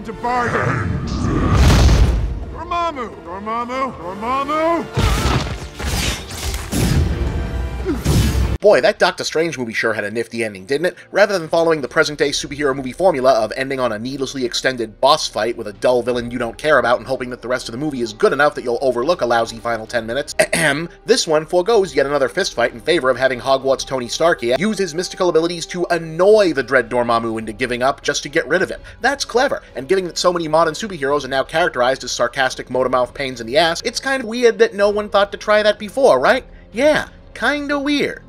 to bargain. Dormammu! Dormammu! Dormammu! Boy, that Doctor Strange movie sure had a nifty ending, didn't it? Rather than following the present-day superhero movie formula of ending on a needlessly extended boss fight with a dull villain you don't care about and hoping that the rest of the movie is good enough that you'll overlook a lousy final 10 minutes, this one foregoes yet another fistfight in favor of having Hogwarts Tony Stark here use his mystical abilities to annoy the dread Dormammu into giving up just to get rid of him. That's clever, and given that so many modern superheroes are now characterized as sarcastic motor-mouth pains in the ass, it's kind of weird that no one thought to try that before, right? Yeah, kinda weird.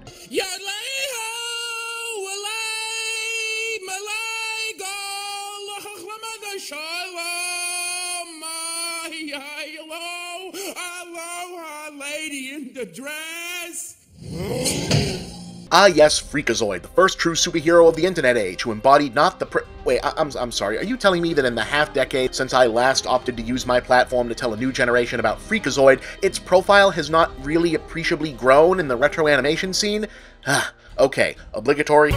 Lady in the dress. Ah yes, Freakazoid, the first true superhero of the internet age, who embodied not the Wait, I'm sorry, are you telling me that in the half-decade since I last opted to use my platform to tell a new generation about Freakazoid, its profile has not really appreciably grown in the retro animation scene? Ah, okay, obligatory.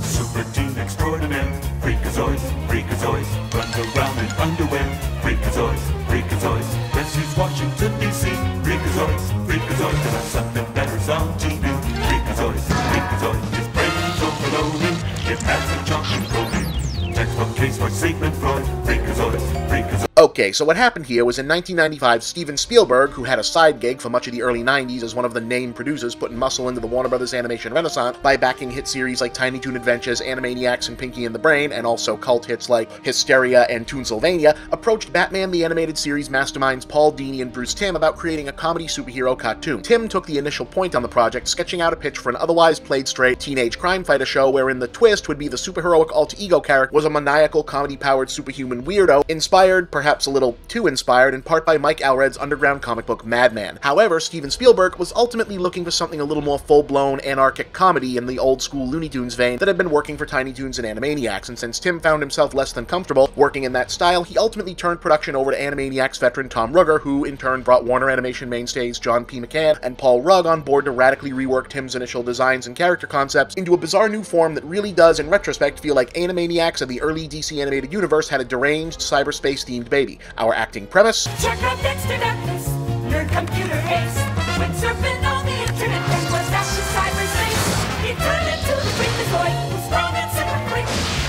Super team extraordinaire, Freakazoids, Freakazoids, runs around in underwear, Freakazoids, Freakazoids. Guess who's Washington, D.C.? Freakazoids, Freakazoids, and something better's on TV. Freakazoids, Freakazoids, his brains overloading, it has a chunky coding. Textbook case for Sigmund Freud, Freakazoids, Freakazoids. Okay, so what happened here was in 1995, Steven Spielberg, who had a side gig for much of the early 90s as one of the name producers putting muscle into the Warner Brothers animation renaissance by backing hit series like Tiny Toon Adventures, Animaniacs, and Pinky and the Brain, and also cult hits like Hysteria and Toonsylvania, approached Batman the Animated Series masterminds Paul Dini and Bruce Timm about creating a comedy superhero cartoon. Tim took the initial point on the project, sketching out a pitch for an otherwise played straight teenage crime fighter show wherein the twist would be the superheroic alter ego character was a maniacal comedy-powered superhuman weirdo, inspired, perhaps a little too inspired, in part by Mike Allred's underground comic book Madman. However, Steven Spielberg was ultimately looking for something a little more full-blown, anarchic comedy in the old-school Looney Tunes vein that had been working for Tiny Toons and Animaniacs, and since Tim found himself less than comfortable working in that style, he ultimately turned production over to Animaniacs veteran Tom Ruegger, who in turn brought Warner Animation mainstays John P. McCann and Paul Rugg on board to radically rework Tim's initial designs and character concepts into a bizarre new form that really does, in retrospect, feel like Animaniacs of the early DC animated universe had a deranged, cyberspace-themed baby. Our acting premise: check out Dexter Douglas, nerd computer ace. When surfing on the internet, then was dashed to cyberspace. He turned into the Freakazoid, who's strong and super quick.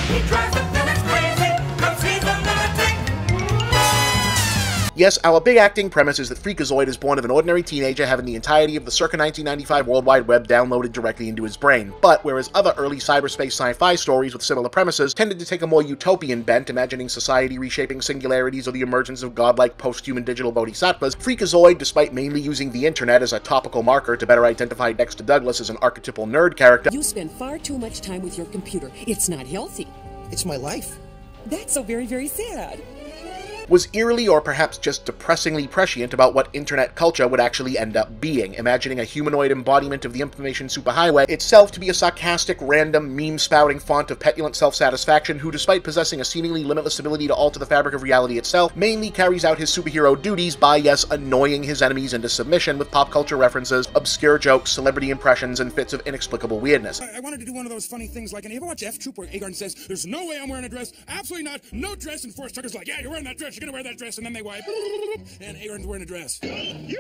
He drives the villains crazy, cause he's a lunatic. Yes, our big acting premise is that Freakazoid is born of an ordinary teenager having the entirety of the circa 1995 World Wide Web downloaded directly into his brain, but whereas other early cyberspace sci-fi stories with similar premises tended to take a more utopian bent, imagining society reshaping singularities or the emergence of godlike post-human digital bodhisattvas, Freakazoid, despite mainly using the internet as a topical marker to better identify Dexter Douglas as an archetypal nerd character. You spend far too much time with your computer. It's not healthy. It's my life. That's so very, very sad. Was eerily or perhaps just depressingly prescient about what internet culture would actually end up being, imagining a humanoid embodiment of the information superhighway itself to be a sarcastic, random, meme-spouting font of petulant self-satisfaction who, despite possessing a seemingly limitless ability to alter the fabric of reality itself, mainly carries out his superhero duties by, yes, annoying his enemies into submission with pop culture references, obscure jokes, celebrity impressions, and fits of inexplicable weirdness. I wanted to do one of those funny things like, and you ever watch F Troop where Agarn says, "There's no way I'm wearing a dress, absolutely not, no dress," and Forrest Tucker's like, "Yeah, you're wearing that dress, you're gonna wear that dress," and then they wipe, and Agarn's wearing a dress. You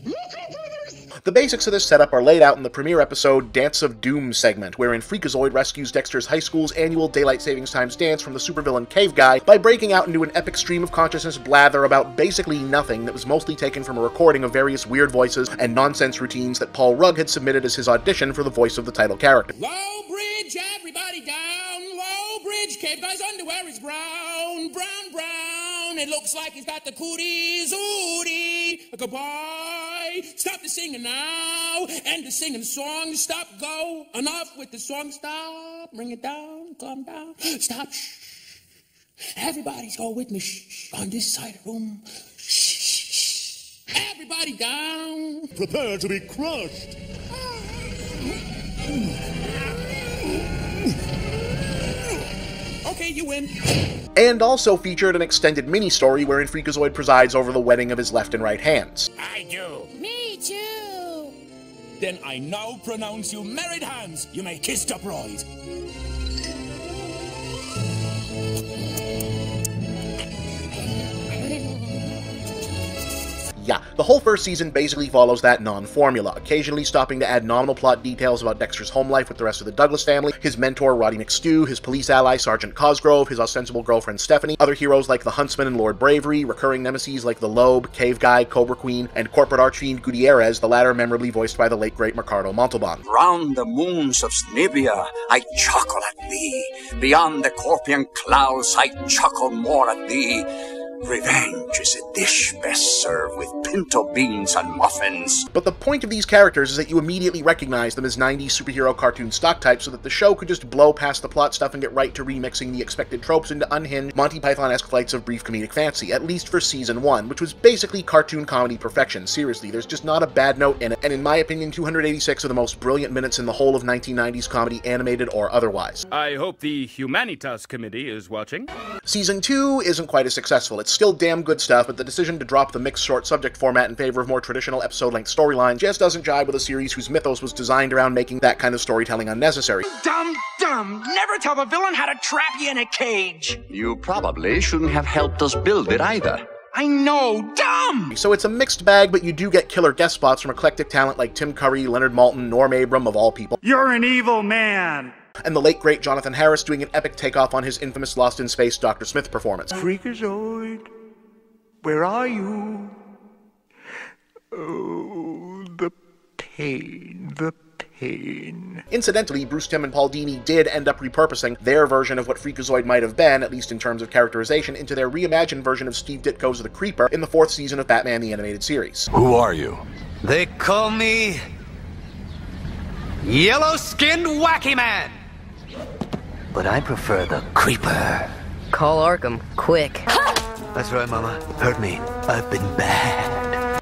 local brothers! The basics of this setup are laid out in the premiere episode Dance of Doom segment, wherein Freakazoid rescues Dexter's high school's annual daylight savings times dance from the supervillain Cave Guy by breaking out into an epic stream of consciousness blather about basically nothing that was mostly taken from a recording of various weird voices and nonsense routines that Paul Rugg had submitted as his audition for the voice of the title character. Low bridge, everybody down, low bridge, Cave Guy's underwear is brown, brown, brown, it looks like he's got the cooties, ooty, goodbye, stop the singing now, end the singing song, stop, go, enough with the song, stop, bring it down, calm down, stop, shh, everybody's go with me, shh, on this side of the room, shh, everybody down, Prepare to be crushed. Okay, you win. And also featured an extended mini-story wherein Freakazoid presides over the wedding of his left and right hands. I do. Me too. Then I now pronounce you married hands. You may kiss the bride. yeah, the whole first season basically follows that non-formula, occasionally stopping to add nominal plot details about Dexter's home life with the rest of the Douglas family, his mentor Roddy McStew, his police ally Sergeant Cosgrove, his ostensible girlfriend Stephanie, other heroes like the Huntsman and Lord Bravery, recurring nemesis like the Lobe, Cave Guy, Cobra Queen, and corporate archfiend Gutierrez, the latter memorably voiced by the late great Mercado Montalban. Round the moons of Snibia, I chuckle at thee. Beyond the Corpian clouds, I chuckle more at thee. Revenge is a dish best served with pinto beans and muffins. But the point of these characters is that you immediately recognize them as 90s superhero cartoon stock types so that the show could just blow past the plot stuff and get right to remixing the expected tropes into unhinged, Monty Python-esque flights of brief comedic fancy, at least for season 1, which was basically cartoon comedy perfection. Seriously, there's just not a bad note in it, and in my opinion, 286 are the most brilliant minutes in the whole of 1990s comedy, animated or otherwise. I hope the Humanitas Committee is watching. Season 2 isn't quite as successful. It's still damn good stuff, but the decision to drop the mixed short subject format in favor of more traditional episode-length storylines just doesn't jive with a series whose mythos was designed around making that kind of storytelling unnecessary. Dumb! Never tell the villain how to trap you in a cage! You probably shouldn't have helped us build it either. I know, dumb! So it's a mixed bag, but you do get killer guest spots from eclectic talent like Tim Curry, Leonard Maltin, Norm Abram, of all people. You're an evil man! And the late great Jonathan Harris doing an epic takeoff on his infamous Lost in Space Dr. Smith performance. Freakazoid, where are you? Oh, the pain, the pain. Incidentally, Bruce Timm and Paul Dini did end up repurposing their version of what Freakazoid might have been, at least in terms of characterization, into their reimagined version of Steve Ditko's The Creeper in the 4th season of Batman the Animated Series. Who are you? They call me Yellow-Skinned Wacky Man! But I prefer the Creeper. Call Arkham, quick. That's right, Mama. Hurt me. I've been bad.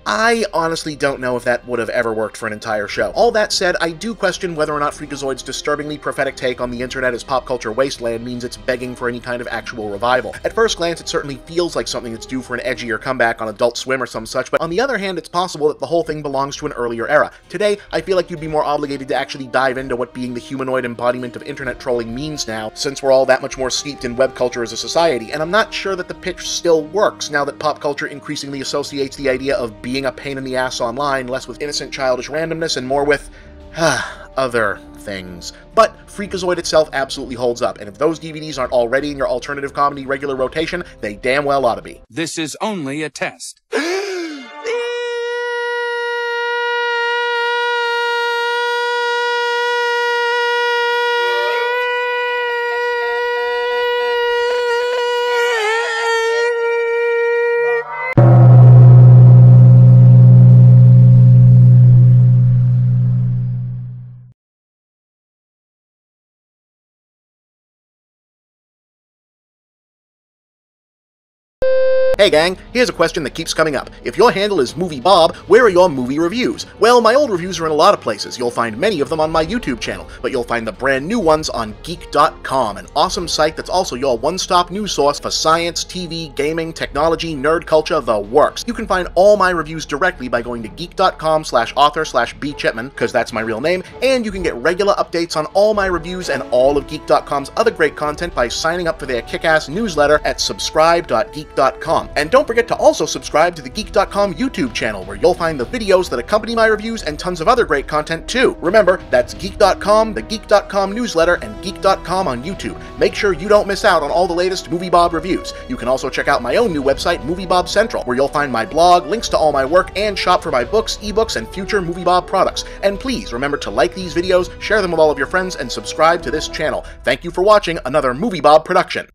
I honestly don't know if that would have ever worked for an entire show. All that said, I do question whether or not Freakazoid's disturbingly prophetic take on the internet as pop culture wasteland means it's begging for any kind of actual revival. At first glance, it certainly feels like something that's due for an edgier comeback on Adult Swim or some such, but on the other hand, it's possible that the whole thing belongs to an earlier era. Today, I feel like you'd be more obligated to actually dive into what being the humanoid embodiment of internet trolling means now, since we're all that much more steeped in web culture as a society, and I'm not sure that the pitch still works now that pop culture increasingly associates the idea of being a pain in the ass online, less with innocent childish randomness and more with other things. But Freakazoid itself absolutely holds up, and if those DVDs aren't already in your alternative comedy regular rotation, they damn well ought to be. This is only a test. Hey gang, here's a question that keeps coming up. If your handle is MovieBob, where are your movie reviews? Well, my old reviews are in a lot of places. You'll find many of them on my YouTube channel, but you'll find the brand new ones on Geek.com, an awesome site that's also your one-stop news source for science, TV, gaming, technology, nerd culture, the works. You can find all my reviews directly by going to geek.com/author/bchipman, because that's my real name, and you can get regular updates on all my reviews and all of Geek.com's other great content by signing up for their kick-ass newsletter at subscribe.geek.com. And don't forget to also subscribe to the Geek.com YouTube channel, where you'll find the videos that accompany my reviews and tons of other great content too. Remember, that's Geek.com, the Geek.com newsletter, and Geek.com on YouTube. Make sure you don't miss out on all the latest MovieBob reviews. You can also check out my own new website, MovieBob Central, where you'll find my blog, links to all my work, and shop for my books, ebooks, and future MovieBob products. And please remember to like these videos, share them with all of your friends, and subscribe to this channel. Thank you for watching another MovieBob production.